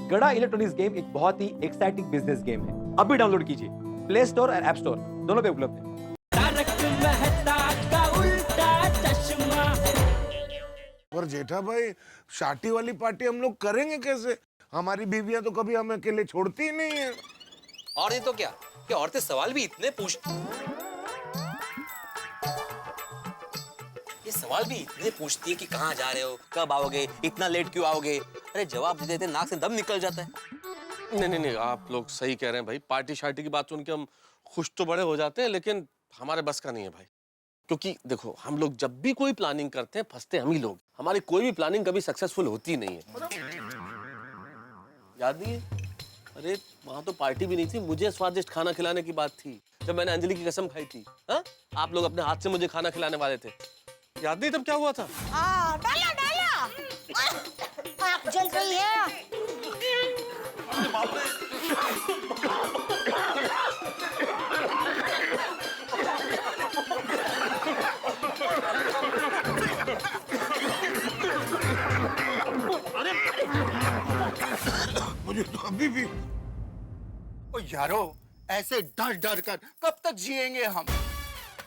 गड़ा electronics game एक बहुत ही एक्साइटिंग बिजनेस गेम है। अभी डाउनलोड कीजिए, प्ले स्टोर और ऐप स्टोर दोनों पे उपलब्ध है। तारक मेहता का उल्टा चश्मा। पर जेठा भाई, शादी वाली पार्टी हम लोग करेंगे कैसे? हमारी बीवियां तो कभी हमें अकेले छोड़ती ही नहीं है। और ये तो क्या कि औरतें सवाल भी इतने पूछती है कि कहाँ जा रहे हो, कब आओगे, इतना लेट क्यों आओगे। अरे जवाब दे देते नाक से दम निकल जाता है। नहीं, आप लोग सही कह रहे हैं भाई। पार्टी शार्टी की बात सुन के हम खुश तो बड़े हो जाते हैं, लेकिन हमारे बस का नहीं है भाई। क्योंकि देखो, हम लोग जब भी कोई प्लानिंग करते हैं फंसते हम ही लोग। हमारी कोई भी प्लानिंग कभी सक्सेसफुल होती नहीं है। याद नहीं है? अरे वहां तो पार्टी भी नहीं थी, मुझे स्वादिष्ट खाना खिलाने की बात थी जब मैंने अंजलि की कसम खाई थी। हा? आप लोग अपने हाथ से मुझे खाना खिलाने वाले थे। याद नहीं तब क्या हुआ था? डाला डाला आग जल रही है। मुझे तो अभी भी ओ यारो, ऐसे डर डर कर कब तक जिएंगे हम?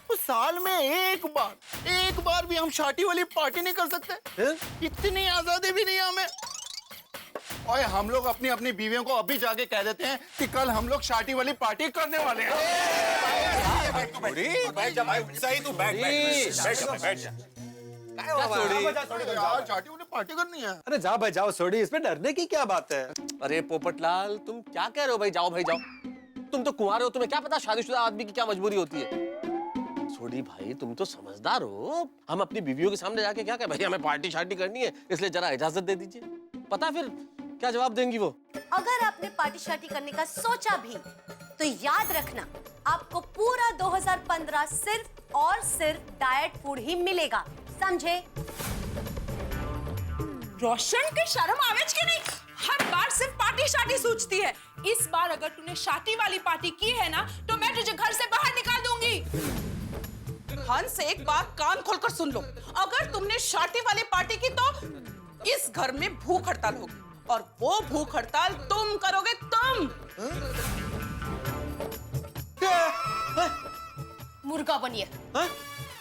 तो साल में एक बार भी हम शादी वाली पार्टी नहीं कर सकते? इतनी आजादी भी नहीं हमें। ओए, हम लोग अपनी अपनी बीवियों को अभी जाके कह देते हैं कि कल हम लोग शादी वाली पार्टी करने वाले हैं। यार, शादी वाली पार्टी करनी है। अरे जाओ भाई जाओ, सोडी, इसमें डरने की क्या बात है। अरे पोपटलाल, तुम क्या कह रहे हो भाई? जाओ भाई जाओ। तुम तो कुंवारे हो, तुम्हें क्या पता शादीशुदा आदमी की क्या मजबूरी होती है। सोडी भाई, तुम तो समझदार हो। हम अपनी बीवियों के सामने जाके क्या कहें, भाई हमें पार्टी शार्टी करनी है, इसलिए जरा इजाजत दे दीजिए। पता फिर क्या जवाब देंगी वो? अगर आपने पार्टी शार्टी करने का सोचा भी तो याद रखना, आपको पूरा 2015 सिर्फ और सिर्फ डाइट फूड ही मिलेगा, समझे? रोशन के शर्म आवेज के नहीं, हर बार सिर्फ पार्टी शार्टी सोचती है। इस बार अगर तूने शादी वाली पार्टी की है ना, तो मैं तुझे घर से बाहर निकाल दूंगी। हंस, एक बात कान खोलकर सुन लो, अगर तुमने शादी वाली पार्टी की तो इस घर में भूख हड़ताल होगी, और वो भूख हड़ताल तुम करोगे, तुम। मुर्गा बनिए।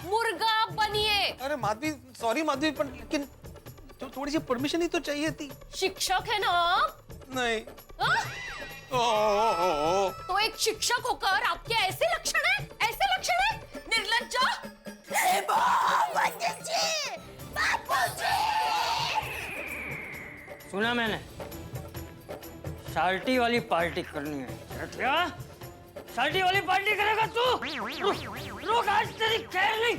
मुर्गा बनिए। अरे माधवी, सॉरी माधवी, पर लेकिन तो थोड़ी सी परमिशन ही तो चाहिए थी। शिक्षक है ना? नहीं। हाँ? तो एक शिक्षक होकर आपके ऐसे लक्षण है, ऐसे लक्षण है, निर्लज्जा। सुना मैंने, शार्टी वाली पार्टी करनी है। क्या शार्टी वाली पार्टी करेगा तू? लोग आज तेरी खैर नहीं।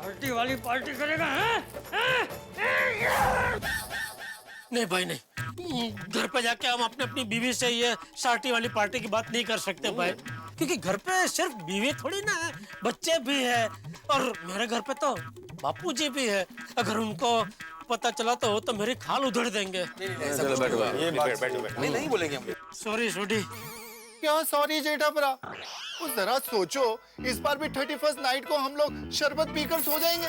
शार्टी वाली पार्टी करेगा? नहीं भाई नहीं, घर पे जाके हम अपने अपनी बीवी से ये शादी वाली पार्टी की बात नहीं कर सकते भाई, क्योंकि घर पे सिर्फ बीवी थोड़ी ना है, बच्चे भी है, और मेरे घर पे तो बापू जी भी है। अगर उनको पता चला तो मेरी खाल उधड़ देंगे। नहीं बोलेंगे हम। सॉरी सोडी। क्या सॉरी जेठा भरा? जरा सोचो, इस बार भी 31st नाइट को हम लोग शरबत पीकर सो जाएंगे।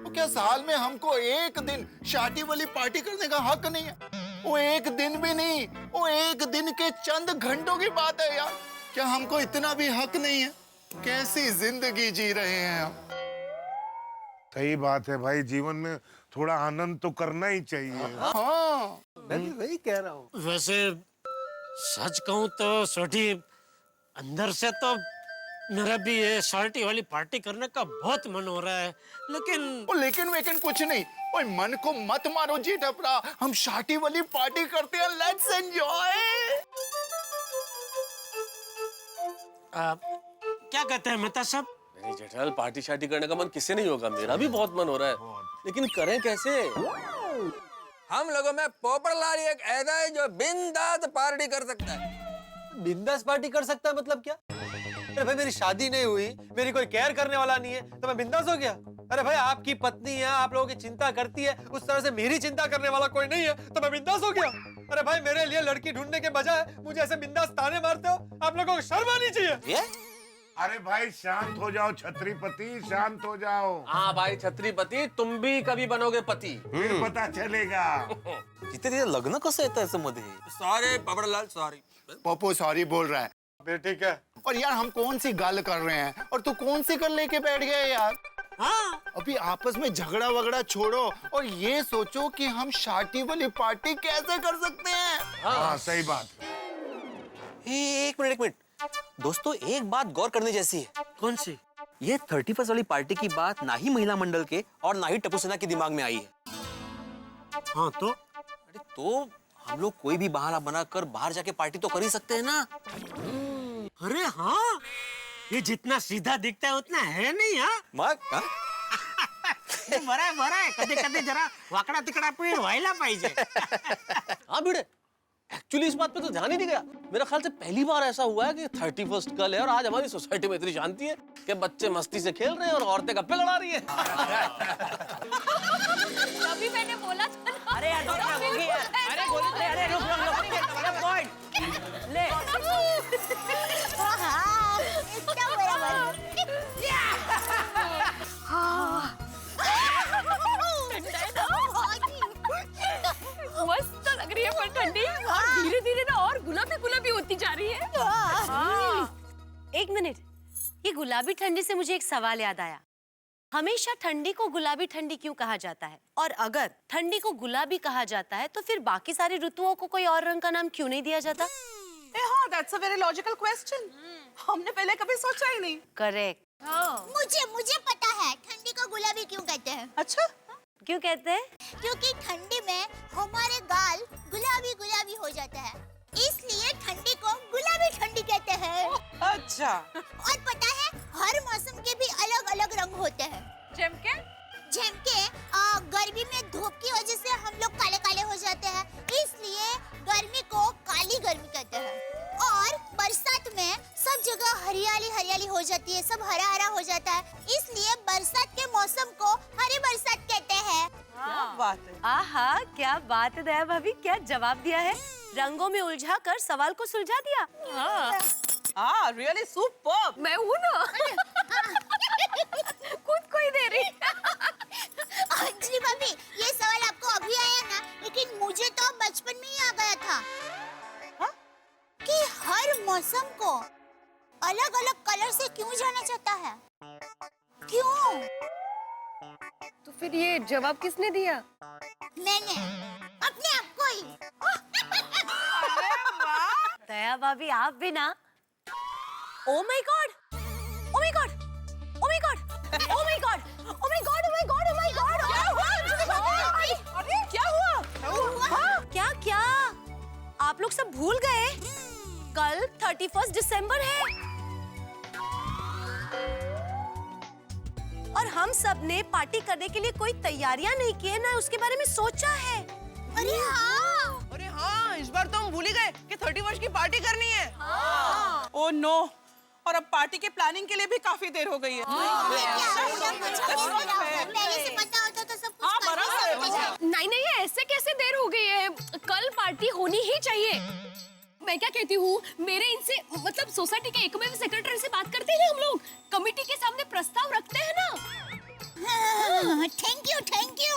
तो क्या साल में हमको एक दिन शादी वाली पार्टी करने का हक नहीं है? वो एक दिन भी नहीं, वो एक दिन के चंद घंटों की बात है यार। क्या हमको इतना भी हक नहीं है? कैसी जिंदगी जी रहे हैं हम। सही बात है भाई, जीवन में थोड़ा आनंद तो करना ही चाहिए। हाँ, मैं भी वही कह रहा हूँ। वैसे सच कहूँ तो सोडी, अंदर से तो मेरा भी ये शार्टी वाली पार्टी करने का बहुत मन हो रहा है, लेकिन वेकिन कुछ नहीं। ओए, मन को मत मारो जेठा, हम शादी वाली पार्टी करते हैं। Let's enjoy. क्या कहते हैं मेहता साहब? नहीं जेठालाल, पार्टी शार्टी करने का मन किससे नहीं होगा? मेरा भी बहुत मन हो रहा है, लेकिन करें कैसे? हम लोगों में पोपटलाल एक ऐसा है जो बिंदास पार्टी कर सकता है। बिंदास पार्टी कर सकता है मतलब क्या? अरे भाई, मेरी शादी नहीं हुई, मेरी कोई केयर करने वाला नहीं है, तो मैं बिंदास हो गया? अरे भाई, आपकी पत्नी है, आप लोगों की चिंता करती है, उस तरह से मेरी चिंता करने वाला कोई नहीं है, तो मैं बिंदास हो गया? अरे भाई, मेरे लिए लड़की ढूंढने के बजाय मुझे ऐसे बिंदास ताने मारते हो, आप लोगों को शर्म आनी चाहिए। अरे भाई शांत हो जाओ छत्रीपति, शांत हो जाओ। हाँ भाई छत्रीपति, तुम भी कभी बनोगे पति। फिर पता चलेगा। जिथे लग्न कसं येतं असं मध्ये? सॉरी पबड़लाल सॉरी। पप्पू सॉरी बोल रहा है। फिर ठीक है। और यार हम कौन सी गल कर रहे हैं और तू कौन सी गल लेके बैठ गया यार? हाँ अभी आपस में झगड़ा वगड़ा छोड़ो और ये सोचो कि हम शादी वाली पार्टी कैसे कर सकते हैं। हाँ सही बात। एक मिनट दोस्तों, एक बात गौर करने जैसी है। कौन सी? ये 31st वाली पार्टी की बात ना ही महिला मंडल के और ना ही टप्पू सेना के दिमाग में आई है। हाँ तो अरे तो हम लोग कोई भी बहाना बनाकर बाहर जाके पार्टी तो कर ही सकते हैं ना। अरे हाँ, ये जितना सीधा दिखता है उतना है नहीं। हाँ बरं आहे कधी कधी जरा वाकडा तिकडा पण व्हायला पाहिजे। हाँ भिड़े, एक्चुअली इस बात पे तो ध्यान ही नहीं गया। मेरा ख्याल से पहली बार ऐसा हुआ है कि 31st कल है और आज हमारी सोसाइटी में इतनी शांति है कि बच्चे मस्ती से खेल रहे हैं और औरतें गप्पे लड़ा रही हैं। तभी मैंने बोला था ना। अरे यार अरे बोल अरे रुक पॉइंट ले। मस्त लग रही है पर ठंडी और धीरे धीरे ना और गुलाबी गुलाबी होती जा रही है। एक मिनट, ये गुलाबी ठंडी से मुझे एक सवाल याद आया। हमेशा ठंडी को गुलाबी ठंडी क्यों कहा जाता है? और अगर ठंडी को गुलाबी कहा जाता है तो फिर बाकी सारी ऋतुओं को कोई और रंग का नाम क्यों नहीं दिया जाता? हाँ, that's a very logical question. हमने पहले कभी सोचा ही नहीं। करेक्ट। मुझे पता है ठंडी को गुलाबी क्यों कहते हैं। अच्छा क्यों कहते हैं? क्योंकि ठंडी में हमारे गाल गुलाबी गुलाबी हो जाता है, इसलिए ठंडी को गुलाबी ठंडी कहते हैं। अच्छा। और पता है हर मौसम के भी अलग अलग रंग होते हैं। जेम के गर्मी में धूप की वजह से हम लोग काले काले हो जाते हैं, इसलिए गर्मी को काली गर्मी कहते हैं। और बरसात में सब जगह हरियाली हरियाली हो जाती है, सब हरा हरा हो जाता है, इसलिए बरसात के मौसम को हरी बरसात कहते हैं। क्या बात है। आहा, क्या बात है दया भाभी, क्या जवाब दिया है। रंगों में उलझा कर सवाल को सुलझा दिया। हाँ रियली सुपर। मैं हूँ ना। खुद को ही दे रही। अंजलि भाभी, ये सवाल आपको अभी आया ना, लेकिन मुझे तो बचपन में ही आ गया था। हाँ? कि हर मौसम को अलग अलग कलर से क्यों जाना जाता है? क्यों? तो फिर ये जवाब किसने दिया? मैंने अपने आप को ही। दया भाभी आप भी ना। Oh my God, oh my God, oh my God, oh my God, oh my God, oh my God, oh my God. अरे क्या हुआ? क्या क्या आप लोग सब भूल गए? कल 31 दिसंबर है और हम सब ने पार्टी करने के लिए कोई तैयारियां नहीं की है, ना उसके बारे में सोचा है। अरे हाँ, इस बार तो हम भूल ही गए कि 31 की पार्टी करनी है। ओह नो, और अब पार्टी के प्लानिंग के लिए भी काफी देर हो गई है। पहले से पता होता तो सब कुछ कर नहीं नहीं, ऐसे कैसे देर हो गई है? कल पार्टी होनी ही चाहिए। मैं क्या कहती हूँ, मेरे इनसे मतलब सोसाइटी के एकमेव सेक्रेटरी से बात करते हैं हम लोग, कमेटी के सामने प्रस्ताव रखते हैं ना। Thank you.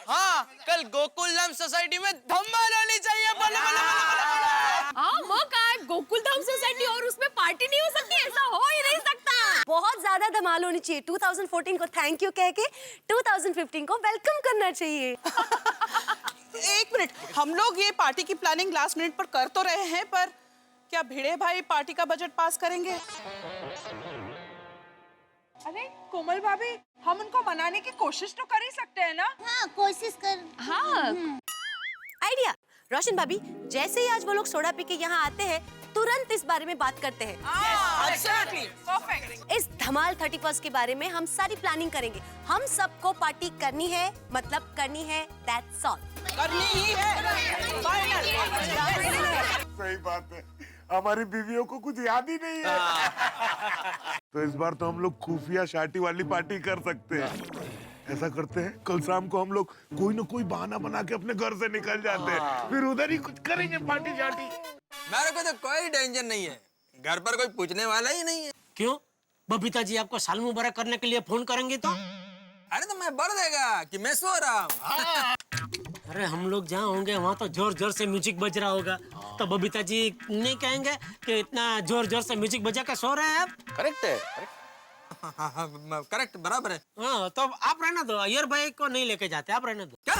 हाँ, कल गोकुलधाम सोसाइटी में धमाल होनी चाहिए। बोलो बोलो बोलो। हाँ वो काय गोकुलधाम सोसाइटी और उसमें पार्टी नहीं हो सकती, ऐसा हो ही नहीं सकता। बहुत ज्यादा धमाल होनी चाहिए। 2014 को थैंक यू कह के 2015 को वेलकम करना चाहिए। एक मिनट, हम लोग ये पार्टी की प्लानिंग लास्ट मिनट पर कर तो रहे हैं, पर क्या भिड़े भाई पार्टी का बजट पास करेंगे? अरे कोमल भाभी, हम उनको मनाने की कोशिश तो कर ही सकते हैं ना? हाँ, कोशिश कर। हाँ। आइडिया। रोशन भाभी, जैसे ही आज वो लोग सोडा पी के यहाँ आते हैं, तुरंत इस बारे में बात करते हैं। परफेक्ट। इस धमाल 31 के बारे में हम सारी प्लानिंग करेंगे। हम सबको पार्टी करनी है, मतलब करनी है, दैट्स ऑल। करनी ही है। सही बात है, हमारी बीवियों को कुछ याद ही नहीं है। तो इस बार तो हम लोग खुफिया शादी वाली पार्टी कर सकते हैं। ऐसा करते हैं, कल शाम को हम लोग कोई ना कोई बहाना बना के अपने घर से निकल जाते हैं, फिर उधर ही कुछ करेंगे पार्टी शार्टी। मेरे को तो कोई टेंशन नहीं है, घर पर कोई पूछने वाला ही नहीं है। क्यों? बबीता जी आपको साल मुबारक करने के लिए फोन करेंगे तो? अरे तो मैं बढ़ देगा कि मैं सो रहा हूँ। अरे हम लोग जहाँ होंगे वहाँ तो जोर जोर से म्यूजिक बज रहा होगा, तो बबीता जी नहीं कहेंगे कि इतना जोर जोर से म्यूजिक बजा के सो रहे हैं आप? करेक्ट है, करेक्ट, बराबर है। हाँ, तो आप रहना दो, अय्यर भाई को नहीं लेके जाते, आप रहना दो। क्या?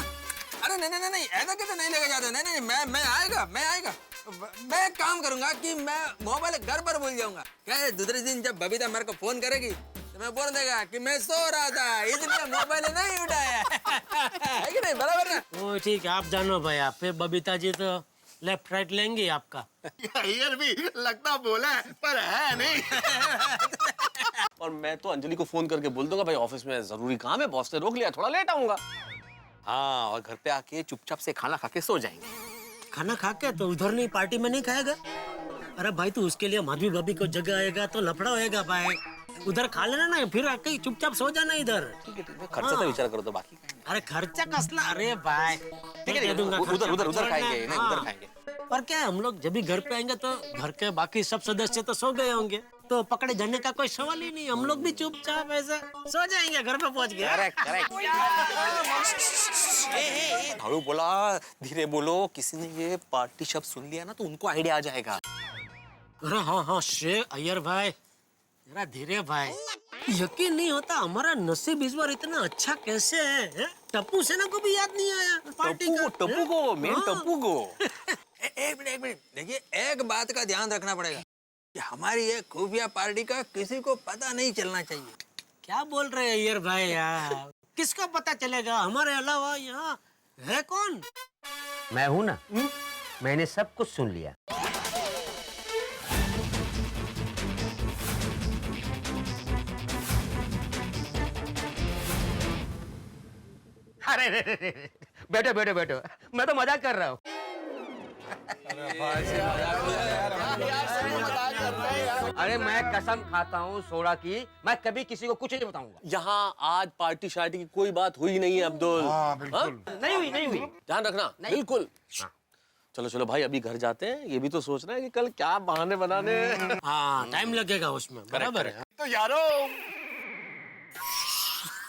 अरे नहीं नहीं नहीं, ऐसा कैसे नहीं लेके जाते? नहीं नहीं, मैं आएगा। मैं एक काम करूंगा कि मैं मोबाइल घर पर भूल जाऊंगा। क्या दूसरे दिन जब बबीता मेरे को फोन करेगी तो मैं बोल देगा कि मैं सो रहा था, इसलिए मोबाइल नहीं उठाया। है कि नहीं? बराबर ना? वो ठीक है, आप जानो भाई। आप फिर बबीता जी तो लेफ्ट राइट लेंगे आपका। अय्यर भी लगता बोला है, पर है नहीं। और मैं तो अंजलि को फोन करके बोल दूंगा भाई ऑफिस में जरूरी काम है, बॉस ने रोक लिया, थोड़ा लेट आऊंगा। हाँ, और घर पे आके चुपचाप से खाना खा के सो जाएंगे। खाना खा के तो उधर नहीं, पार्टी में नहीं खाएगा? अरे भाई तो उसके लिए माधवी भाभी को जगह आएगा तो लफड़ा होएगा भाई। उधर खा लेना ना, फिर आके चुपचाप सो जाना इधर। ठीक है, खर्चा तो विचार करो तो बाकी। अरे खर्चा कसला, अरे भाई ठीक है, उधर खाएंगे, नहीं उधर खाएंगे। पर क्या है, हम लोग जब भी घर पे आएंगे तो घर के बाकी सब सदस्य तो सो गए होंगे, तो पकड़े जाने का कोई सवाल ही नहीं। हम लोग भी चुपचाप ऐसे सो जाएंगे, घर पे पहुंच गए। झाड़ू बोला, धीरे बोलो, किसी ने ये पार्टी शब्द सुन लिया ना तो उनको आइडिया आ जाएगा। अरे हाँ, शेर अय्यर भाई, जरा धीरे भाई। यकीन नहीं होता हमारा नसीब इस बार इतना अच्छा कैसे है? टप्पू सेना को भी याद नहीं आया पार्टी का। टप्पू को, मेन टप्पू को। एक मिनट, देखिए एक बात का ध्यान रखना पड़ेगा कि हमारी ये खुफिया पार्टी का किसी को पता नहीं चलना चाहिए। क्या बोल रहे हैं अय्यर भाई यार? किसको पता चलेगा? हमारे अलावा यहाँ है कौन? मैं हूं ना, मैंने सब कुछ सुन लिया। अरे बैठो बैठो बैठो, मैं तो मजाक कर रहा हूँ। अरे मैं कसम खाता हूँ सोडा की, मैं कभी किसी को कुछ नहीं बताऊंगा। यहाँ आज पार्टी शार्टी की कोई बात हुई नहीं है अब्दुल। हाँ, बिल्कुल। नहीं हुई, नहीं हुई। ध्यान रखना, बिल्कुल। चलो चलो भाई, अभी घर जाते हैं। ये भी तो सोच रहे हैं कि कल क्या बहाने बनाने। हाँ, टाइम लगेगा उसमें, बराबर है। तो यारो,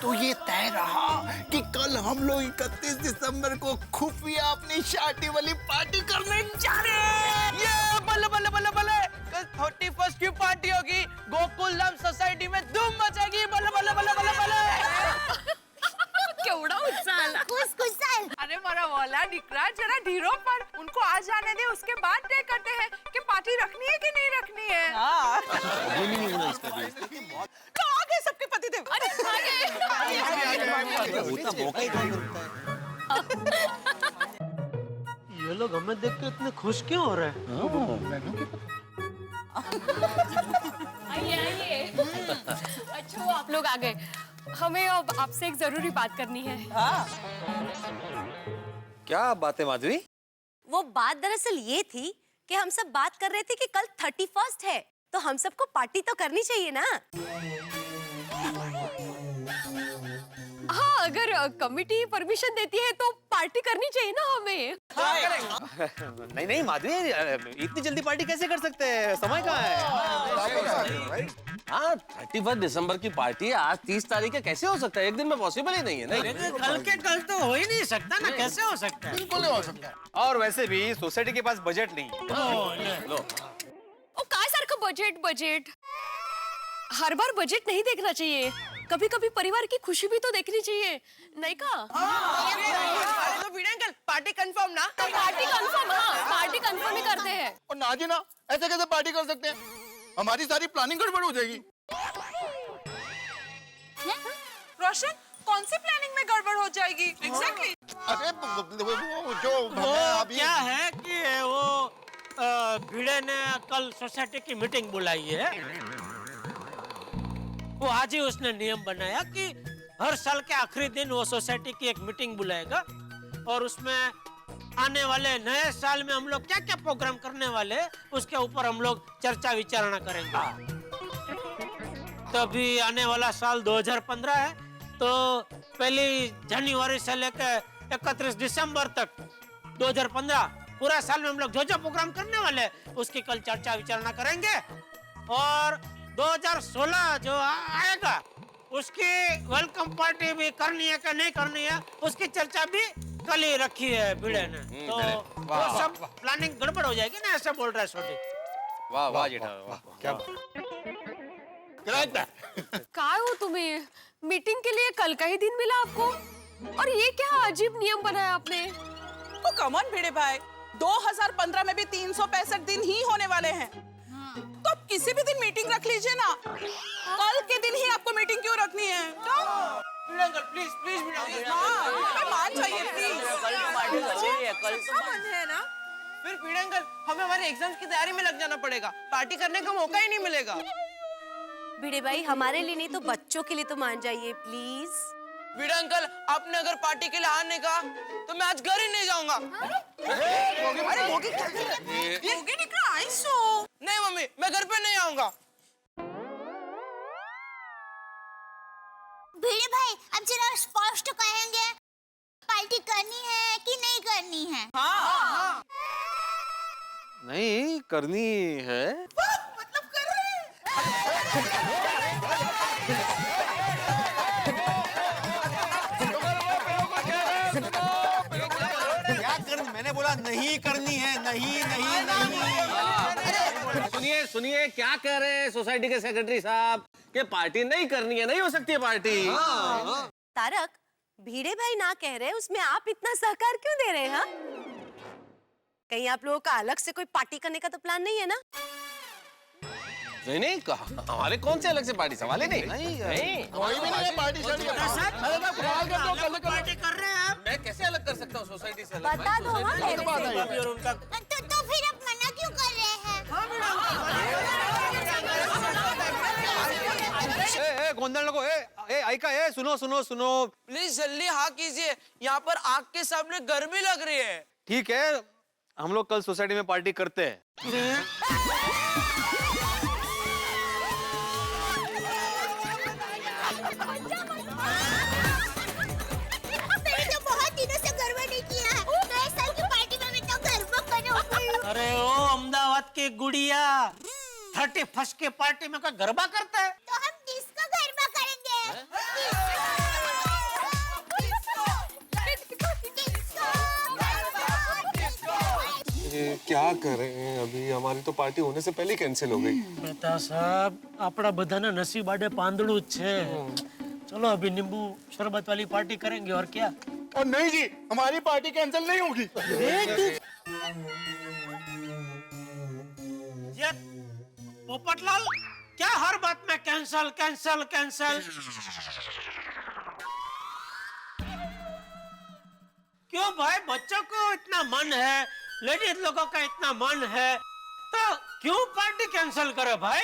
तो ये तय रहा कि कल हम लोग 31 दिसंबर को खुफिया अपनी शादी वाली पार्टी करने जा रहे हैं। ये बल्ले बल्ले बल्ले बल्ले, कल 31st की पार्टी होगी, गोकुल धाम सोसाइटी में धूम मचेगी। बल्ले बल्ले बल्ले बल्ले बल्ले। केवड़ा उत्साह। कुछ साल। अरे मारा वाला निकरा, जरा ढीरो पर उनको आ जाने दे, उसके बाद तय करते हैं कि पार्टी रखनी है कि नहीं रखनी है। तो आगे सबके पति थे। अरे ये लोग हमें देख के इतने खुश क्यों हो रहे हैं? आइए। अच्छा, आप लोग आ गए। हमें अब आपसे एक जरूरी बात करनी है। क्या बात है माधवी? वो बात दरअसल ये थी कि हम सब बात कर रहे थे कि कल 31st है, तो हम सबको पार्टी तो करनी चाहिए ना। हाँ, अगर कमिटी परमिशन देती है तो पार्टी करनी चाहिए ना हमें। नहीं नहीं माधवी, इतनी जल्दी पार्टी कैसे कर सकते हैं? समय कहाँ है? हाँ, 31 दिसंबर की पार्टी है, आज 30 तारीख है, कैसे हो सकता है? एक दिन में पॉसिबल ही नहीं है। नहीं, कल के कल तो हो ही नहीं सकता ना, कैसे हो सकता है? बिल्कुल हो सकता है। और वैसे भी सोसाइटी के पास बजट नहीं है। लो, ओ काय सारखं बजट हर बार बजट नहीं देखना चाहिए, कभी कभी परिवार की खुशी भी तो देखनी चाहिए, नहीं का? तो वीडियो अंकल, पार्टी कंफर्म ना? Party confirm. हाँ, पार्टी कंफर्म ही करते हैं। और ना जी ना, ऐसे कैसे पार्टी कर सकते हैं? हमारी सारी प्लानिंग गड़बड़ हो जाएगी। रोशन, कौन सी प्लानिंग में गड़बड़ हो जाएगी? एग्जैक्टली। अरे वो जो वो क्या है कि वो भिड़े ने कल सोसाइटी की मीटिंग बुलाई है। वो आज ही उसने नियम बनाया कि हर साल के आखिरी दिन वो सोसाइटी की एक मीटिंग बुलाएगा और उसमें आने वाले नए साल में हम लोग क्या क्या प्रोग्राम करने वाले उसके ऊपर हम लोग चर्चा विचारणा करेंगे। तभी आने वाला साल 2015 है, तो 1 जनवरी से लेकर 31 दिसंबर तक 2015 पूरा साल में हम लोग जो जो प्रोग्राम करने वाले उसकी कल चर्चा विचारणा करेंगे और 2016 जो आएगा उसकी वेलकम पार्टी भी करनी है कि नहीं करनी है, उसकी चर्चा भी कल ही रखी है भिड़े ने। तो वो सब प्लानिंग गड़बड़ हो जाएगी ना, ऐसा बोल रहा है छोटी। वाह वाह जेठा वाह, क्या काय हो तुम्हें? मीटिंग के लिए कल का ही दिन मिला आपको? और ये क्या अजीब नियम बनाया आपने? तो कमन भिड़े भाई, 2015 में भी 365 दिन ही होने वाले हैं। तो आप किसी भी दिन मीटिंग रख लीजिए ना। कल के दिन ही आपको मीटिंग क्यों रखनी है? प्लीज प्लीज हाँ, मान जाइए प्लीज। कल है ना? फिर पीड़ंगल हमें हमारे एग्जाम्स की तैयारी में लग जाना पड़ेगा, पार्टी करने का मौका ही नहीं मिलेगा। भिड़े भाई हमारे लिए नहीं तो बच्चों के लिए तो मान जाइए प्लीज। वीडा अंकल, आपने अगर पार्टी के लिए हाँ नहीं कहा तो मैं आज घर ही नहीं जाऊंगा। अरे गोगी क्या कर रहा है? गोगी निकला आइसो। नहीं मम्मी, मैं घर पे नहीं आऊंगा। भिड़े भाई अब जरा स्पष्ट कहेंगे, पार्टी करनी है कि नहीं करनी है? हाँ। नहीं करनी है। मतलब कर रहे क्या करनी? मैंने बोला नहीं करनी है। नहीं नहीं नहीं। सुनिए सुनिए, क्या कह रहे हैं सोसाइटी के सेक्रेटरी साहब कि पार्टी नहीं करनी है, नहीं हो सकती है पार्टी। तारक, भिड़े भाई ना कह रहे, उसमें आप इतना सहकार क्यों दे रहे हैं? हाँ? कहीं आप लोगों का अलग से कोई पार्टी करने का तो प्लान नहीं है ना? नहीं नहीं, कहा हमारे कौन से अलग से पार्टी सवाल ही नहीं। नहीं कोई भी नहीं है पार्टी शार्टी। अरे मैं ख्याल कर दो, कल पार्टी कर रहे हैं आप। मैं कैसे अलग कर सकता हूँ सोसाइटी से अलग? बता दो हाँ पहले से। भाभी और उनका तो फिर आप मना क्यों कर रहे हैं? गोंधळ नको। ऐका, सुनो सुनो सुनो। प्लीज जल्दी हाँ कीजिए, यहाँ पर आग के सामने गर्मी लग रही है। ठीक है, हम लोग कल सोसाइटी में पार्टी करते हैं। मैंने तो बहुत दिनों से गरबा नहीं किया है। नए साल की पार्टी में मैं तो गरबा करने उठी हूँ। अरे ओ अहमदाबाद की गुड़िया, 31st के पार्टी में कोई गरबा करता है? तो हम डिस्को गरबा करेंगे। क्या कर रहे हैं अभी? हमारी तो पार्टी होने से पहले कैंसिल हो गई। बेटा साहब, આપણા બધાના નસીબ આડે પાંદડું જ છે। चलो अभी नींबू शरबत वाली पार्टी करेंगे और क्या। और नहीं जी, हमारी पार्टी कैंसिल नहीं होगी। ये पोपटलाल, क्या हर बात में कैंसल कैंसल कैंसल? क्यों भाई, बच्चों को इतना मन है, लेडीज लोगों का इतना मन है, तो क्यों पार्टी कैंसल करे भाई?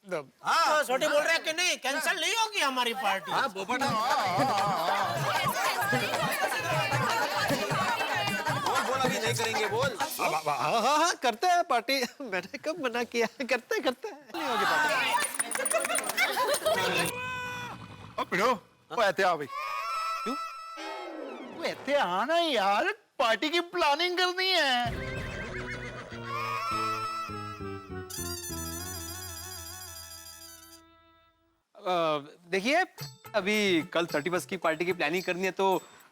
हाँ, तो छोटी बोल रहे हैं कि नहीं, कैंसल नहीं होगी हमारी पार्टी। हाँ, बोल अभी नहीं करेंगे, बोल। हाँ करते हैं पार्टी। मैंने कब मना किया? करते करते नहीं होगी पार्टी। ओ पिड़ो, वो ऐसे आ भाई। क्यों? वो ऐसे आना यार, पार्टी की प्लानिंग करनी है। देखिए, अभी कल 31st की पार्टी की प्लानिंग करनी है तो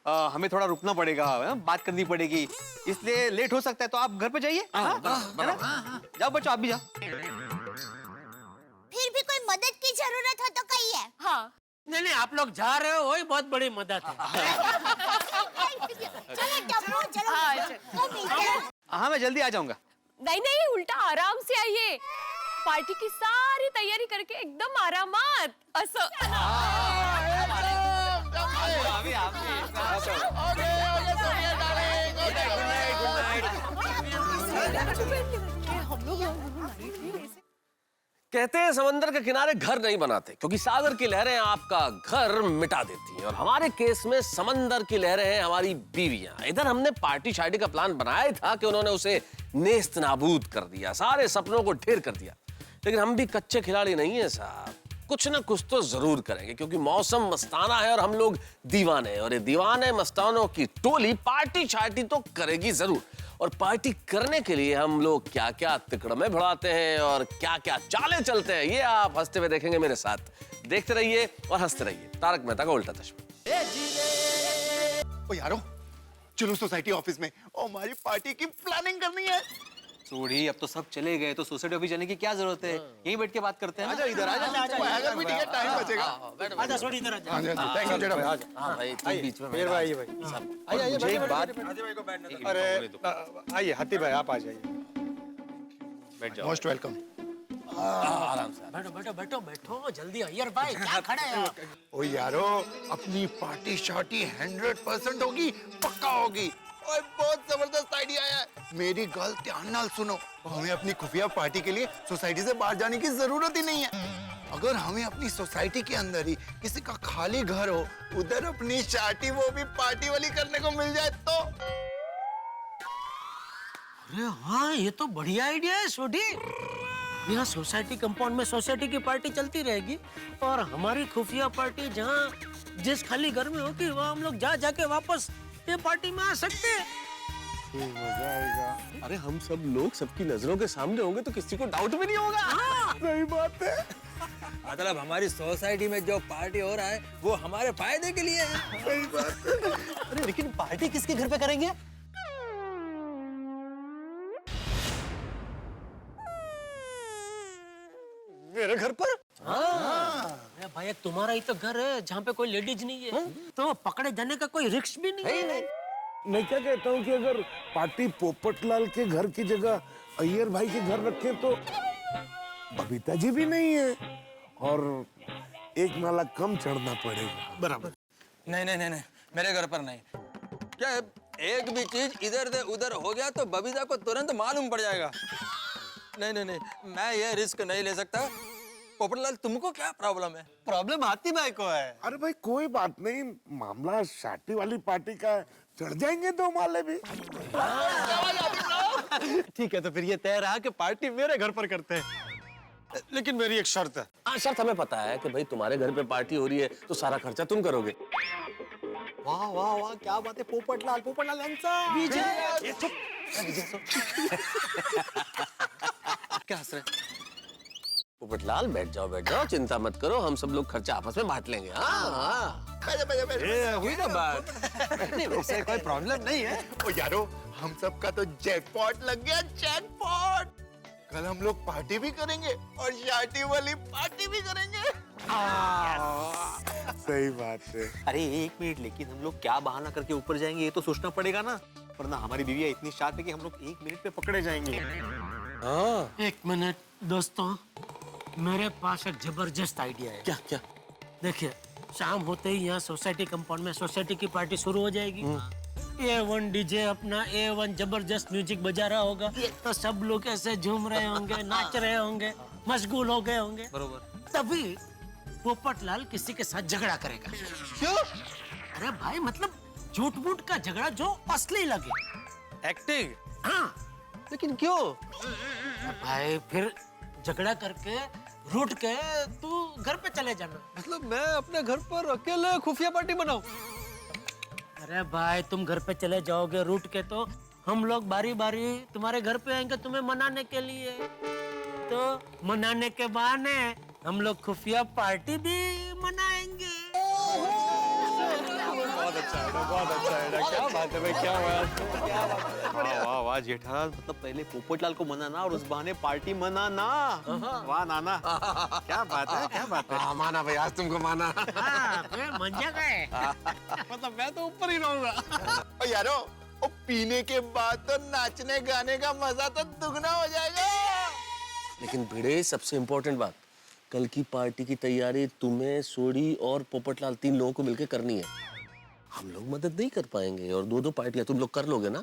हमें थोड़ा रुकना पड़ेगा, बात करनी पड़ेगी, इसलिए लेट हो सकता है। तो आप घर पे जाइए। जाओ बच्चों, आप भी जाओ। फिर भी कोई मदद की जरूरत हो तो कहिए। हाँ। नहीं नहीं, आप लोग जा रहे हो, वही बहुत बड़ी मदद है। चलो डब्बू, चलो। तो मिलते हैं। हाँ, मैं जल्दी आ जाऊंगा। नहीं नहीं, उल्टा आराम से आइए। पार्टी की सारी तैयारी करके एकदम आरामात असं। कहते हैं समंदर के किनारे घर नहीं बनाते, क्योंकि सागर की लहरें आपका घर मिटा देती हैं। और हमारे केस में समंदर की लहरें हैं हमारी बीवियां। इधर हमने पार्टी शार्टी का प्लान बनाया था कि उन्होंने उसे नेस्त नाबूद कर दिया, सारे सपनों को ढेर कर दिया। लेकिन हम भी कच्चे खिलाड़ी नहीं है साहब, कुछ ना कुछ तो जरूर करेंगे, क्योंकि मौसम मस्ताना है और हम लोग दीवाने हैं। और ये दीवाने मस्तानों की टोली पार्टी शार्टी तो करेगी जरूर। और पार्टी करने के लिए हम लोग क्या क्या तिकड़मे भिड़ाते हैं और क्या क्या चालें चलते हैं, ये आप हंसते हुए देखेंगे मेरे साथ। देखते रहिए और हंसते रहिए। तारक मेहता का उल्टा चश्मा। ओ यारो, चलो सोसाइटी ऑफिस में हमारी पार्टी की प्लानिंग करनी है। सोड़ी, अब तो सब चले गए तो सोसाइटी ऑफिस जाने की क्या जरूरत है? यहीं बैठ के बात करते हैं ना। आजा इधर, आजा अगर भी ठीक है, टाइम बचेगा। आजा सोडी इधर आजा। थैंक यू जेठा भाई। हाँ भाई, तुम बीच में फिर भाई आइए मुझे एक बात, अरे आइए हाथी भाई, आप आ जाइए। बैठ जाओ। Most welcome. आराम से। बैठो बैठो बैठो बैठो जल्दी अय्यर भाई, क्या खड़े हैं आप? ओ यारो, अपनी पार्टी शार्टी 100% होगी, पक्का होगी। और बहुत जबरदस्त आइडिया है। मेरी गल ध्यान नाल सुनो। हमें अपनी खुफिया पार्टी के लिए सोसाइटी से बाहर जाने की जरूरत ही नहीं है। अगर हमें अपनी सोसाइटी के अंदर ही किसी का खाली घर हो, उधर अपनी शार्टी वो भी पार्टी वाली करने को मिल जाए तो। अरे हाँ, ये तो बढ़िया आइडिया है सोडी। यहाँ सोसाइटी कंपाउंड में सोसाइटी की पार्टी चलती रहेगी और हमारी खुफिया पार्टी जहाँ जिस खाली घर में होगी वहाँ हम लोग जा जाके वापस ये पार्टी में आ सकते हैं। मजा आएगा। अरे हम सब लोग सबकी नजरों के सामने होंगे तो किसी को डाउट भी नहीं होगा। सही बात है। मतलब हमारी सोसाइटी में जो पार्टी हो रहा है वो हमारे फायदे के लिए है। सही बात है। अरे लेकिन पार्टी किसके घर पे करेंगे? मेरे घर पर? अरे भाई, तुम्हारा ही तो घर है जहाँ पे कोई लेडीज नहीं है, तो पकड़े जाने का कोई रिस्क भी नहीं है। मैं क्या कहता हूँ कि अगर पार्टी पोपटलाल के घर की जगह अय्यर भाई के घर रखे तो बबीता जी भी नहीं है और एक नाला कम चढ़ना पड़ेगा। बराबर। नहीं नहीं नहीं नहीं, मेरे घर पर नहीं। क्या है, एक भी चीज इधर से उधर हो गया तो बबीता को तुरंत मालूम पड़ जाएगा। नहीं नहीं नहीं, मैं ये रिस्क नहीं ले सकता। पोपटलाल, तुमको क्या प्रॉब्लम है? प्रॉब्लम हाथी भाई को है। अरे भाई कोई बात नहीं, मामला शादी वाली पार्टी का है, चढ़ जाएंगे दो माले भी। ठीक है, तो फिर ये तय रहा कि पार्टी मेरे घर पर करते हैं। लेकिन मेरी एक शर्त है। हाँ, शर्त हमें पता है कि भाई तुम्हारे घर पे पार्टी हो रही है तो सारा खर्चा तुम करोगे। वाह वाह वाह, क्या बात है। पोपटलाल, पोपटलाल विजय। क्या हंस रहे? पोपटलाल बैठ जाओ, चिंता मत करो, हम सब लोग खर्चा आपस में बांट लेंगे। हाँ। हुई ना बात। नहीं, उससे कोई प्रॉब्लम नहीं है। ओ यारो, हम सब का तो जैकपॉट लग गया, जैकपॉट। कल हम लोग पार्टी भी करेंगे और शार्टी वाली पार्टी भी करेंगे। सही बात है। अरे एक मिनट, लेकिन हम लोग क्या बहाना करके ऊपर जाएंगे ये तो सोचना पड़ेगा ना, वरना हमारी बीवियां इतनी शार्प है कि हम लोग 1 मिनट पे पकड़े जाएंगे। एक मिनट दोस्तों, मेरे पास एक जबरदस्त आइडिया है। क्या क्या? देखिए, शाम होते ही यहाँ सोसाइटी कंपाउंड में सोसाइटी की पार्टी शुरू हो जाएगी। A1 डीजे अपना A1 जबरदस्त म्यूजिक बजा रहा होगा, तो सब लोग ऐसे झूम रहे होंगे, नाच रहे होंगे, मशगूल हो गए होंगे। बरोबर। तभी पोपटलाल किसी के साथ झगड़ा करेगा। क्यों? अरे भाई, मतलब झूठ मूठ का झगड़ा जो असली लगे। एक्टिंग? हाँ। लेकिन क्यों? भाई फिर झगड़ा करके रूठ के तू घर पे चले जाना। मतलब मैं अपने घर पर अकेले खुफिया पार्टी बनाऊं? अरे भाई, तुम घर पे चले जाओगे रूठ के तो हम लोग बारी बारी तुम्हारे घर पे आएंगे तुम्हें मनाने के लिए। तो मनाने के बहाने हम लोग खुफिया पार्टी भी मनाएंगे। बहुत अच्छा है, बहुत अच्छा है। क्या बात है भाई, क्या बात। वाह वाह वाह जेठालाल, मतलब पहले पोपटलाल को मनाना और उस बहाने पार्टी मनाना। वाह नाना, क्या बात है, क्या बात है। माना भाई, आज तुमको माना। फिर मंजा गए। मतलब मैं तो ऊपर ही रहूंगा। ओ यारो, ओ पीने के बाद तो नाचने गाने का मजा तो दुगना हो जाएगा। लेकिन भिड़े, सबसे इम्पोर्टेंट बात, कल की पार्टी की तैयारी तुम्हें, सोडी और पोपटलाल 3 लोगों को मिलकर करनी है। हम लोग मदद नहीं कर पाएंगे और 2-2 पार्टियां तुम लोग कर लोगे ना?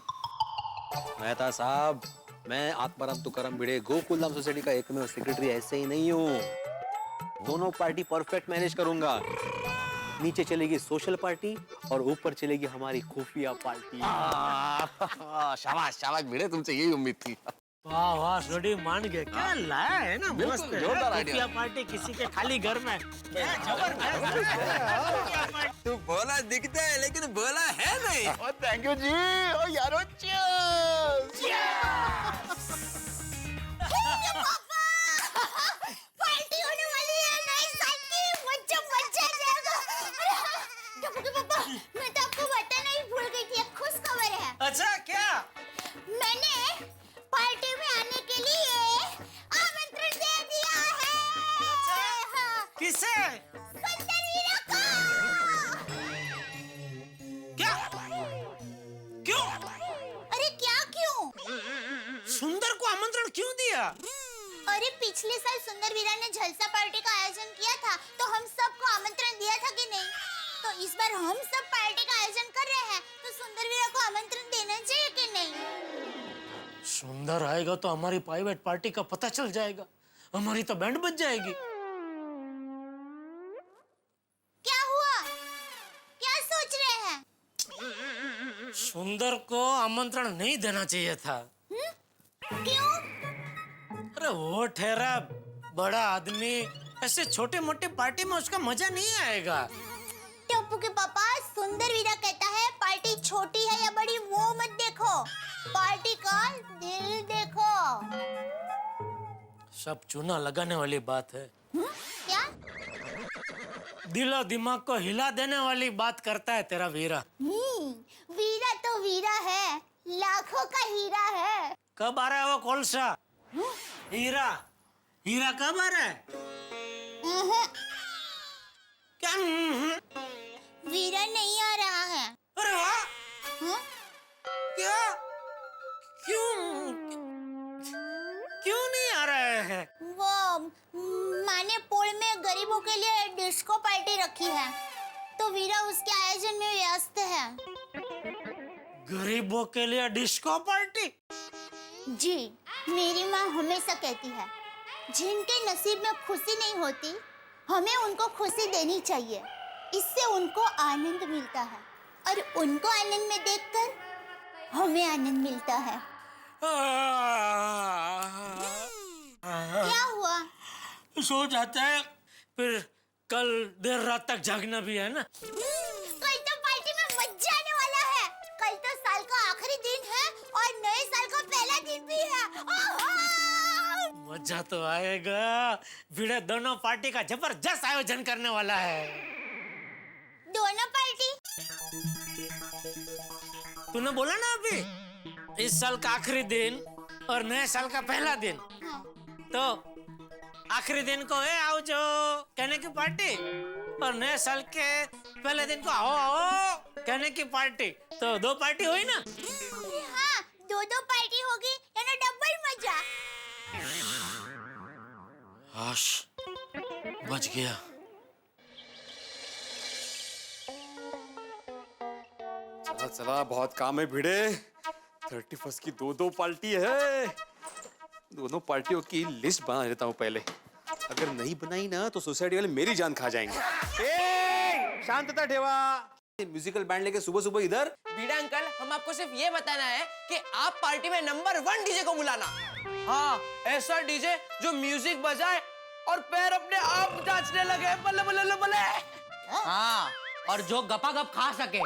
मेहता साहब, मैं आत्माराम तुकाराम भिड़े गोकुलधाम सोसाइटी का एकमेव सेक्रेटरी ऐसे ही नहीं हूँ। दोनों पार्टी परफेक्ट मैनेज करूंगा। नीचे चलेगी सोशल पार्टी और ऊपर चलेगी हमारी खुफिया पार्टी। शाबाश शाबाश भिड़े, तुमसे यही उम्मीद थी। वाह वाह, सोडी मान गए। क्या लाया है ना, मस्त है। जोरदार आइडिया। खुफिया पार्टी किसी के खाली घर में। तू भोला दिखता है लेकिन भोला है नहीं। ओ थैंक यू जी। ओ यारो, चीयर्स। कैसा क्या? मैंने पार्टी में आने के लिए आमंत्रण दे दिया है। हाँ, किसे? सुंदर वीरा को। क्या? क्यों? अरे क्या क्यों? सुंदर को आमंत्रण क्यों दिया? अरे पिछले साल सुंदर वीरा ने झलसा पार्टी का आयोजन किया था, तो हम सबको आमंत्रण दिया था कि नहीं? तो इस बार हम सब पार्टी का आयोजन कर रहे हैं, तो सुंदर वीरा को आमंत्रण देना चाहिए कि नहीं? सुंदर आएगा तो हमारी प्राइवेट पार्टी का पता चल जाएगा, हमारी तो बैंड बज जाएगी। क्या हुआ? क्या सोच रहे हैं? सुंदर को आमंत्रण नहीं देना चाहिए था। क्यों? अरे वो ठहरा बड़ा आदमी, ऐसे छोटे मोटे पार्टी में उसका मजा नहीं आएगा। टप्पू के पापा, सुंदर वीरा कहता है पार्टी छोटी है या बड़ी वो मत देखो, पार्टी का दिल देखो। सब चूना लगाने वाली बात है। क्या? दिलो दिमाग को हिला देने वाली बात करता है तेरा वीरा। वीरा तो वीरा है, लाखों का हीरा है। कब आ रहा है वो कोलसा? हीरा हीरा कब आ रहा है? क्या? वीरा नहीं आ रहा है। अरे वाह! क्या? क्यों क्यों नहीं आ रहे हैं? वो माँ ने पोल में गरीबों के लिए डिस्को पार्टी रखी है, तो वीरा उसके आयोजन में व्यस्त है। गरीबों के लिए डिस्को पार्टी? जी, मेरी माँ हमेशा कहती है, जिनके नसीब में खुशी नहीं होती, हमें उनको खुशी देनी चाहिए। इससे उनको आनंद मिलता है, और उनको आनंद में देखकर हमें आनंद मिलता है। क्या हुआ? सो जाता है, फिर कल देर रात तक जागना भी है ना। कल तो पार्टी में मजा आने वाला है। कल तो साल का आखिरी दिन है और नए साल का पहला दिन भी है। मजा तो आएगा। भिड़े दोनों पार्टी का जबरदस्त आयोजन करने वाला है। दोनों पार्टी? तूने बोला ना अभी, इस साल का आखिरी दिन और नए साल का पहला दिन। तो आखिरी दिन को है आओ जो कहने की पार्टी, और नए साल के पहले दिन को आओ आओ कहने की पार्टी। तो दो पार्टी हुई ना? हाँ, दो पार्टी होगी, यानी डबल मजा। आश, बच गया। चला चला, बहुत काम है भिड़े। 31 की दो पार्टी है। दोनों पार्टियों की लिस्ट बना लेता हूँ पहले। अगर नहीं बनाई ना तो सोसाइटी वाले मेरी जान खा जाएंगे। शांतता ठेवा। म्यूजिकल बैंड लेके सुबह सुबह इधर। बीड़ा अंकल, हम आपको सिर्फ ये बताना है कि आप पार्टी में नंबर 1 डीजे को बुलाना। हाँ, ऐसा डीजे जो म्यूजिक बजाए और पैर अपने आप नाचने लगे, बल्ले बल्ले बल्ले। हाँ, और जो गपागप खा सके।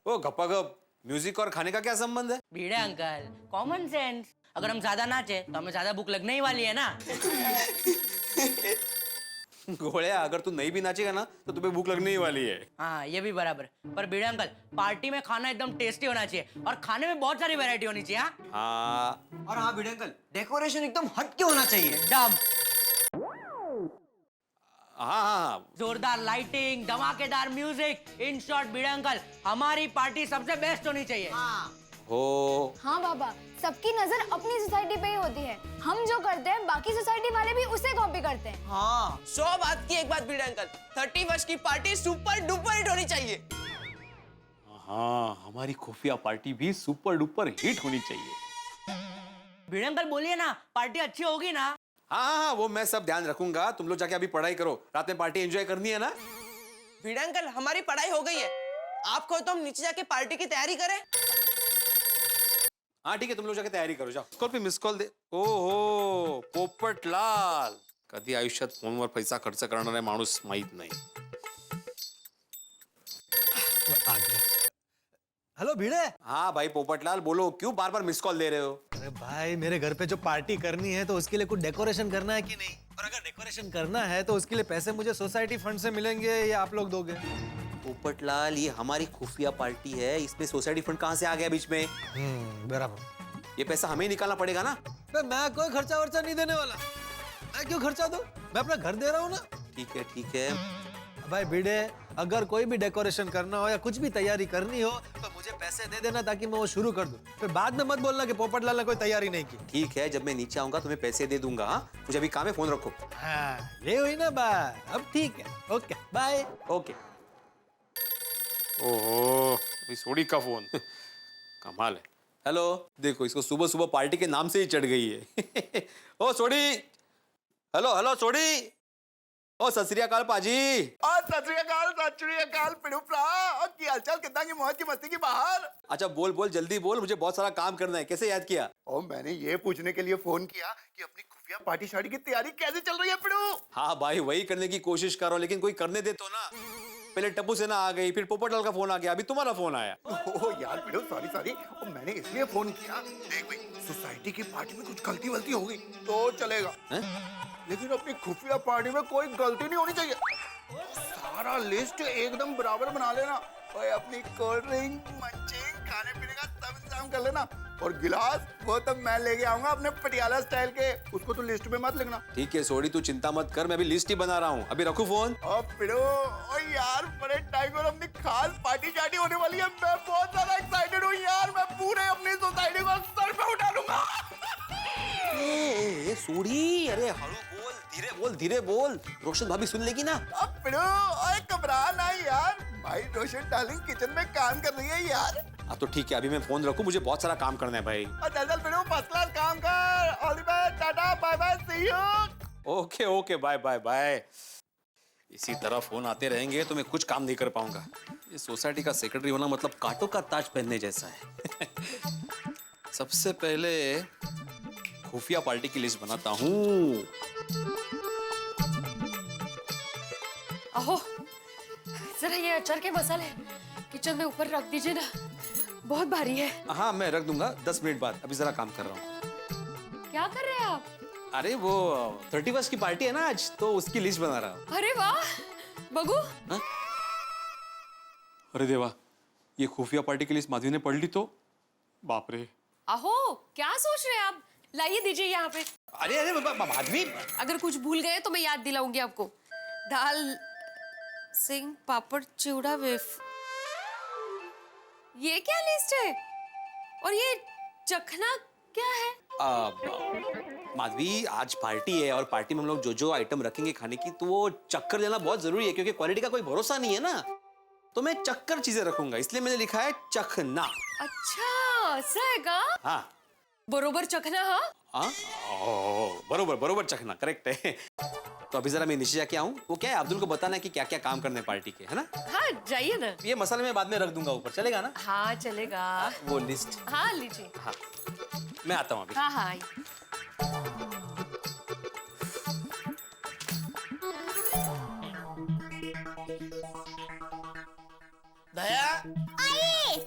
ओ गपागप, म्यूजिक और खाने का क्या संबंध है? बीड़े अंकल, कॉमन सेंस। अगर हम ज्यादा नाचे तो हमें ज्यादा भूख लगने ही वाली है ना। घोड़िया, अगर तू नहीं भी नाचेगा ना तो तुम्हें भूख लगने ही वाली है। हाँ, ये भी बराबर। पर बीड़े अंकल, पार्टी में खाना एकदम टेस्टी होना चाहिए और खाने में बहुत सारी वैरायटी होनी चाहिए। हाँ। और हाँ बीड़े अंकल, डेकोरेशन एकदम हटके होना चाहिए। एकदम हाँ, जोरदार लाइटिंग, धमाकेदार music, in short Bhide uncle, हमारी पार्टी सबसे बेस्ट होनी चाहिए। हो। हाँ बाबा, सबकी नजर अपनी सोसाइटी पे ही होती है। हम जो करते हैं बाकी सोसाइटी वाले भी उसे कॉपी करते हैं। हाँ, 100 बात की एक बात बीड़े अंकल, 31 की पार्टी सुपर डुपर हिट होनी चाहिए। हाँ, हमारी खुफिया पार्टी भी सुपर डुपर हिट होनी चाहिए। बीड़े अंकल बोलिए ना, पार्टी अच्छी होगी ना? हाँ, वो मैं सब ध्यान रखूंगा। तुम लोग जाके अभी पढ़ाई करो, रात में पार्टी एंजॉय करनी है ना। बीड़े अंकल, हमारी पढ़ाई हो गई है, आपको तो हम नीचे जाके पार्टी की तैयारी करें। हाँ ठीक है, तुम लोग जाके तैयारी करो, जाओ। कॉल पे मिस कॉल दे। ओहो, पोपटलाल, कधी आयुष्यात फोनवर पैसा खर्च करणारा माणूस माहित नाही। आ गया। हेलो भिड़े। हाँ भाई पोपटलाल, बोलो, क्यों बार बार मिस कॉल दे रहे हो? अरे भाई, मेरे घर पे जो पार्टी करनी है तो उसके लिए कुछ डेकोरेशन करना है कि नहीं? और अगर डेकोरेशन करना है तो उसके लिए पैसे मुझे सोसाइटी फंड से मिलेंगे या आप लोग दोगे? पोपटलाल, ये हमारी खुफिया पार्टी है, इसमें सोसाइटी फंड कहाँ से आ गया बीच में? बराबर। ये पैसा हमें ही निकालना पड़ेगा ना। मैं कोई खर्चा वर्चा नहीं देने वाला। मैं क्यों खर्चा दूं? मैं अपना घर दे रहा हूँ ना। ठीक है। भाई भिड़े, अगर कोई भी डेकोरेशन करना हो या कुछ भी तैयारी करनी हो तो मुझे पैसे दे देना ताकि मैं वो शुरू कर दूं। फिर बाद में मत बोलना कि पोपटलाल ने कोई तैयारी नहीं की। ठीक है, जब मैं नीचे आऊंगा तुम्हें पैसे दे दूंगा। हाँ, मुझे अभी काम है, फोन रखो। हाँ, ये हुई ना बात। अब ठीक है, ओके बाय। ओके। ओहो, अभी सोडी का फोन। कमाल है। हेलो, देखो इसको सुबह सुबह पार्टी के नाम से ही चढ़ गई है। ओ सोडी, हेलो सोडी। ओ सत श्री अकाल पाजी। सत श्री अकाल पिड़ू भरा, की हालचाल कितना की मौज की मस्ती की बाहर। अच्छा बोल जल्दी बोल, मुझे बहुत सारा काम करना है। कैसे याद किया? ओ मैंने ये पूछने के लिए फोन किया कि अपनी खुफिया पार्टी शादी की तैयारी कैसे चल रही है पिड़ू? हाँ भाई, वही करने की कोशिश कर रहा हूँ, लेकिन कोई करने दे तो ना। पहले टप्पू सेना आ गई, फिर पोपटलाल का फोन आ गया, अभी तुम्हारा फोन आया। ओ यार पिड़ू, सॉरी। मैंने इसलिए फोन किया, देख भाई सोसाइटी की पार्टी में कुछ गलती वलती हो गई तो चलेगा, लेकिन अपनी खुफिया पार्टी में कोई गलती नहीं होनी चाहिए। सारा लिस्ट एकदम बराबर बना लेना। और अपनी कोल्ड ड्रिंक, मंचिंग, खाने पीने का सब इंतजाम कर लेना। और गिलास वो तब मैं लेके आऊंगा अपने पटियाला स्टाइल के, उसको तो लिस्ट में मत लिखना। ठीक है सोडी, तू चिंता मत कर, मैं अभी लिस्ट ही बना रहा हूँ। अभी रखूं फोन? ओ यार, बड़े टाइम पर अपनी खास पार्टी शादी होने वाली है। मैं बहुत ज्यादा एक्साइटेड हूँ यार। मैं पूरे अपनी सोसाइटी को सर पे उठा लूंगा। सोडी, अरे धीरे बोल, रोशन भाभी सुन लेगी ना। अब पिड़ो, ओए घबरा ना यार, भाई रोशन डार्लिंग किचन में काम कर रही है यार। हाँ तो ठीक है, अभी मैं फोन रखूं, मुझे बहुत सारा काम करना है भाई। चल पिड़ो, फर्स्ट क्लास काम कर। All the best, tata bye bye, see you. Okay bye. इसी तरह फोन आते रहेंगे तो मैं कुछ काम नहीं कर पाऊंगा। इस सोसाइटी का सेक्रेटरी होना मतलब कांटों का ताज पहनने जैसा है। सबसे पहले खुफिया पार्टी की लिस्ट बनाता हूँ। अहो, जरा ये अचार के मसाले किचन में ऊपर रख दीजिए ना, बहुत भारी है। हाँ मैं रख दूंगा 10 मिनट बाद, अभी जरा काम कर रहा हूँ। क्या कर रहे हैं आप? अरे वो 31 की पार्टी है ना आज, तो उसकी लिस्ट बना रहा हूँ। अरे वाह, बगू। अरे देवा, ये खुफिया पार्टी की लिस्ट माधवी ने पढ़ ली तो बाप रे। अहो, क्या सोच रहे हैं आप? लाइए, दीजिए यहाँ पे। अरे माधवी, अगर कुछ भूल गए तो मैं याद दिलाऊंगी आपको। दाल, सिंह, पापड़, चिवड़ा, वेफ। ये क्या लिस्ट है? और ये चखना क्या है? माधवी, आज पार्टी है और पार्टी में हम लोग जो आइटम रखेंगे खाने की, तो वो चक्कर लेना बहुत जरूरी है, क्योंकि क्वालिटी का कोई भरोसा नहीं है ना। तो मैं चक्कर चीजें रखूंगा, इसलिए मैंने लिखा है चखना। अच्छा, ऐसा है का? हाँ बरोबर चखना। हाँ बरोबर चखना, करेक्ट है। तो अभी जरा मैं नीचे जाके आऊँ, वो क्या है अब्दुल को बताना है कि क्या क्या काम करने हैं पार्टी के, है ना? हाँ, जाइए ना। ये मसाले मैं बाद में रख दूंगा ऊपर, चलेगा ना? हाँ चलेगा। वो लिस्ट। हाँ लीजिए। हाँ मैं आता हूँ अभी। हाँ आइए। दया, आइए।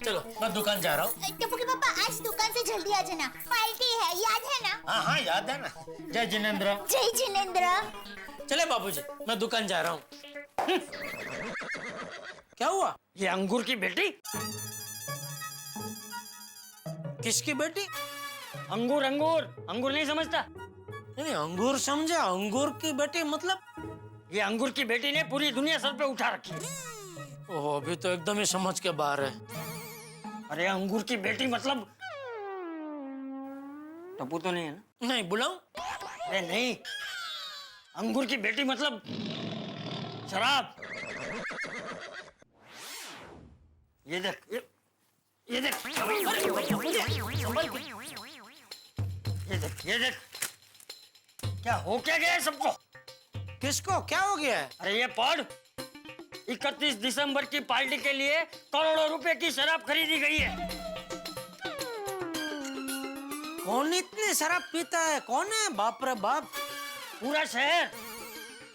चलो मैं दुकान जा रहा हूँ। टप्पू के पापा, आज दुकान से जल्दी आ जाना, पार्टी है, याद है ना? हाँ याद है ना। जय जिनेंद्र। जय जिनेंद्र। चले बाबूजी, मैं दुकान जा रहा हूँ। क्या हुआ? ये अंगूर की बेटी? किसकी बेटी? अंगूर नहीं समझता? नहीं, अंगूर समझा, अंगूर की बेटी मतलब? ये अंगूर की बेटी ने पूरी दुनिया सर पे उठा रखी है। ओह, अभी तो एकदम ही समझ के बाहर है। अरे अंगूर की बेटी मतलब टप्पू तो नहीं है ना? नहीं, बुलाऊं? अरे नहीं, अंगूर की बेटी मतलब शराब। ये देख, ये देख, ये देख, क्या हो क्या गया है सबको? किसको क्या हो गया है? अरे ये पढ़, 31 दिसंबर की पार्टी के लिए करोड़ों रुपए की शराब खरीदी गई है। कौन इतनी शराब पीता है? कौन है? बाप रे बाप, पूरा शहर।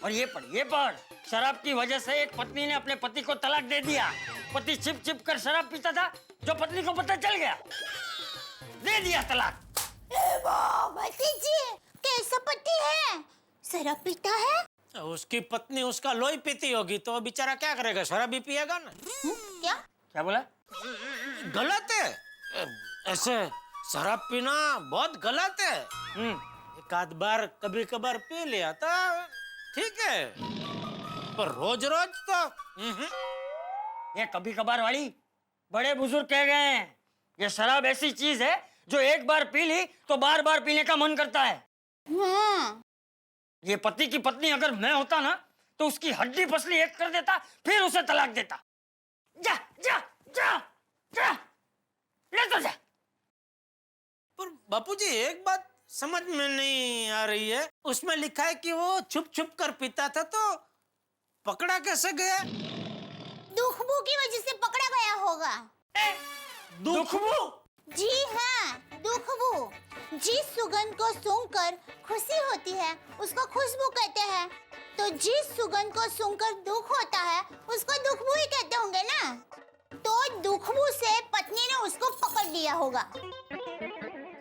और ये पढ़, शराब की वजह से एक पत्नी ने अपने पति को तलाक दे दिया। पति छिप कर शराब पीता था, जो पत्नी को पता चल गया, दे दिया तलाक। भतीजी, ऐसा पति है, शराब पीता है। उसकी पत्नी उसका लोही पीती होगी तो बेचारा क्या करेगा, शराब भी पिएगा ना। क्या क्या बोला? गलत है, ऐसे शराब पीना बहुत गलत है। एक आध बार कभी कभार पी लिया तो ठीक है, पर रोज रोज तो ये कभी कभार वाली बड़े बुजुर्ग कह गए हैं, ये शराब ऐसी चीज है जो एक बार पी ली तो बार बार पीने का मन करता है। ये पति की पत्नी अगर मैं होता ना तो उसकी हड्डी पसली एक कर देता, फिर उसे तलाक देता। जा जा जा जा, ले तो जा। पर बापूजी एक बात समझ में नहीं आ रही है, उसमें लिखा है कि वो छुप छुप कर पीता था, तो पकड़ा कैसे गया? दुखबू की वजह से पकड़ा गया होगा। दुखबू? जी हाँ, दुखबू। जिस सुगंध को सूंघकर खुशी होती है उसको खुशबू कहते हैं, तो जिस सुगंध को सूंघकर दुख होता है उसको दुखबू ही कहते होंगे ना। तो दुखबू से पत्नी ने उसको पकड़ लिया होगा।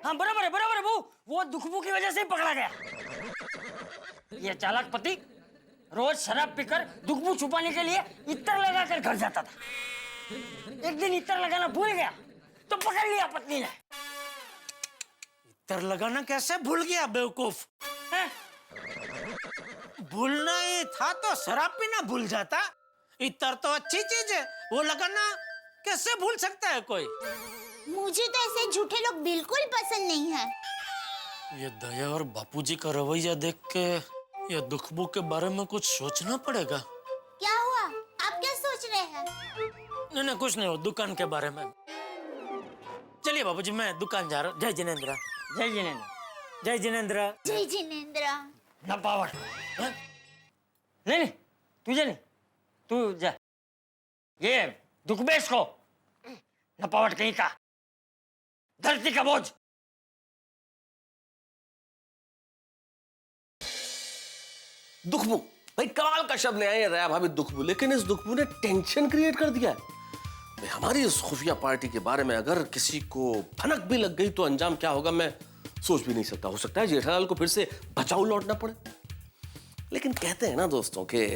हाँ बराबर है बहू, वो दुखबू की वजह से ही पकड़ा गया। ये चालाक पति रोज शराब पीकर दुखबू छुपाने के लिए इत्र लगाकर घर जाता था। एक दिन इत्र लगाना भूल गया तो पकड़ लिया पत्नी ने। इत्र लगाना कैसे भूल गया बेवकूफ? भूलना ही था तो शराब पीना भूल जाता। इत्र तो अच्छी चीज है, वो लगाना कैसे भूल सकता है कोई? मुझे तो ऐसे झूठे लोग बिल्कुल पसंद नहीं है। ये दया और बापूजी का रवैया देख के ये दुखबू के बारे में कुछ सोचना पड़ेगा। क्या हुआ? आप क्या सोच रहे हैं? नहीं कुछ नहीं, हो दुकान के बारे में। चलिए बापूजी, मैं दुकान जा रहा हूँ। जय जिनेंद्र। जय जिनेंद्र। जय जिनेंद्र। जय जिनेंद्र। ना पावर। नहीं तुझे नहीं, तू जा। ये दुखबेश को नपावट कहीं का, धरती का बोझ। दुखबू भाई, कमाल का शब्द ले आए रहा भाभी, दुखबू। लेकिन इस दुखबू ने टेंशन क्रिएट कर दिया है। हमारी इस खुफिया पार्टी के बारे में अगर किसी को भनक भी लग गई तो अंजाम क्या होगा मैं सोच भी नहीं सकता। हो सकता है जेठालाल को फिर से बचाव लौटना पड़े। लेकिन कहते हैं ना दोस्तों के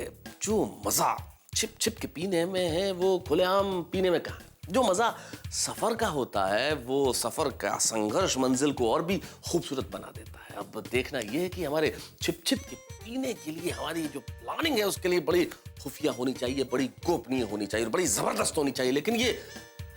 जो मजा छिप छिप के पीने में है वो खुलेआम पीने में कहाँ है। जो मजा सफर का होता है वो सफर का संघर्ष मंजिल को और भी खूबसूरत बना देता है। अब देखना यह है कि हमारे छिप छिप के पीने के लिए हमारी जो प्लानिंग है उसके लिए बड़ी खुफिया होनी चाहिए, बड़ी गोपनीय होनी चाहिए और बड़ी जबरदस्त होनी चाहिए। लेकिन ये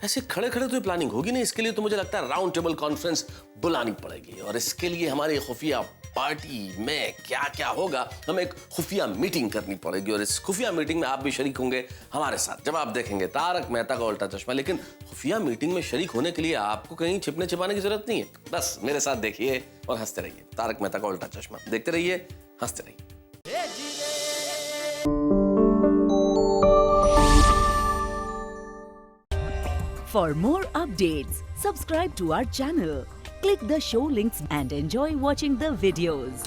ऐसे खड़े खड़े तो ये प्लानिंग होगी नहीं। इसके लिए तो मुझे लगता है राउंड टेबल कॉन्फ्रेंस बुलानी पड़ेगी और इसके लिए हमारी खुफिया पार्टी में क्या क्या होगा हमें एक खुफिया मीटिंग करनी पड़ेगी। और इस खुफिया मीटिंग में आप भी शरीक होंगे हमारे साथ जब आप देखेंगे तारक मेहता का उल्टा चश्मा। लेकिन खुफिया मीटिंग में शरीक होने के लिए आपको कहीं छिपने छिपाने की जरूरत नहीं है, बस मेरे साथ देखिए और हंसते रहिए। तारक मेहता का उल्टा चश्मा देखते रहिए, हंसते रहिए। For more updates, subscribe to our channel, click the show links and enjoy watching the videos.